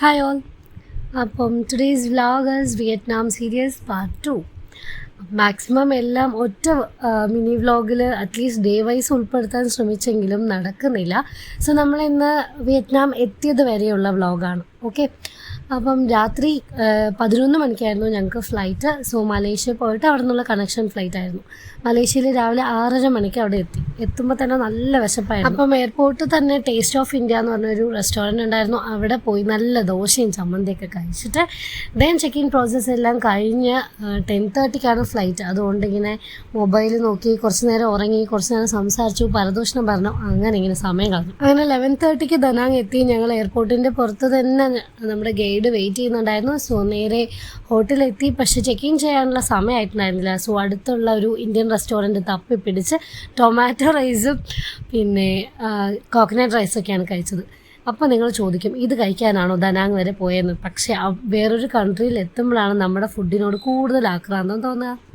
Hi all. അപ്പം today's vlog is Vietnam series part 2. Maximum എല്ലാം ഒറ്റ മിനി വ്ലോഗിൽ അറ്റ്ലീസ്റ്റ് ഡേ വൈസ് ഉൾപ്പെടുത്താൻ ശ്രമിച്ചെങ്കിലും നടക്കുന്നില്ല. സോ നമ്മളിന്ന് വിയറ്റ്നാം എത്തിയത് വരെയുള്ള വ്ലോഗാണ്. ഓക്കെ, അപ്പം രാത്രി 11 മണിക്കായിരുന്നു ഞങ്ങൾക്ക് ഫ്ലൈറ്റ്. സോ മലേഷ്യ പോയിട്ട് അവിടെ നിന്നുള്ള കണക്ഷൻ ഫ്ലൈറ്റ് ആയിരുന്നു. മലേഷ്യയിൽ രാവിലെ 6:30 മണിക്ക് അവിടെ എത്തുമ്പോൾ തന്നെ നല്ല വിശപ്പായിരുന്നു. അപ്പം എയർപോർട്ടിൽ തന്നെ ടേസ്റ്റ് ഓഫ് ഇന്ത്യ എന്ന് പറഞ്ഞൊരു റെസ്റ്റോറൻറ്റ് ഉണ്ടായിരുന്നു. അവിടെ പോയി നല്ല ദോശയും ചമ്മന്തിയൊക്കെ കഴിച്ചിട്ട് ദെൻ ചെക്ക് ഇൻ പ്രോസസ്സ് എല്ലാം കഴിഞ്ഞ് 10:30ക്കാണ് ഫ്ലൈറ്റ്. അതുകൊണ്ട് ഇങ്ങനെ മൊബൈൽ നോക്കി കുറച്ച് നേരം ഉറങ്ങി, കുറച്ച് നേരം സംസാരിച്ചു, പരദൂഷണം പറഞ്ഞു, അങ്ങനെ ഇങ്ങനെ സമയം കളഞ്ഞു. അങ്ങനെ 11:30ക്ക് ദനാങ് എത്തി. ഞങ്ങൾ എയർപോർട്ടിൻ്റെ പുറത്ത് തന്നെ നമ്മുടെ ഗൈഡ് വെയിറ്റ് ചെയ്യുന്നുണ്ടായിരുന്നു. സോ നേരെ ഹോട്ടലെത്തി. പക്ഷെ ചെക്ക് ഇൻ ചെയ്യാനുള്ള സമയമായിട്ടുണ്ടായിരുന്നില്ല. സോ അടുത്തുള്ള ഒരു ഇന്ത്യൻ റെസ്റ്റോറൻറ്റ് തപ്പി പിടിച്ച് ടൊമാറ്റോ റൈസും പിന്നെ കോക്കനട്ട് റൈസൊക്കെയാണ് കഴിച്ചത്. അപ്പോൾ നിങ്ങൾ ചോദിക്കും, ഇത് കഴിക്കാനാണോ ദനാങ് വരെ പോയെന്ന്? പക്ഷേ വേറൊരു കൺട്രിയിൽ എത്തുമ്പോഴാണ് നമ്മുടെ ഫുഡിനോട് കൂടുതൽ ആക്രാന്തം തോന്നുക.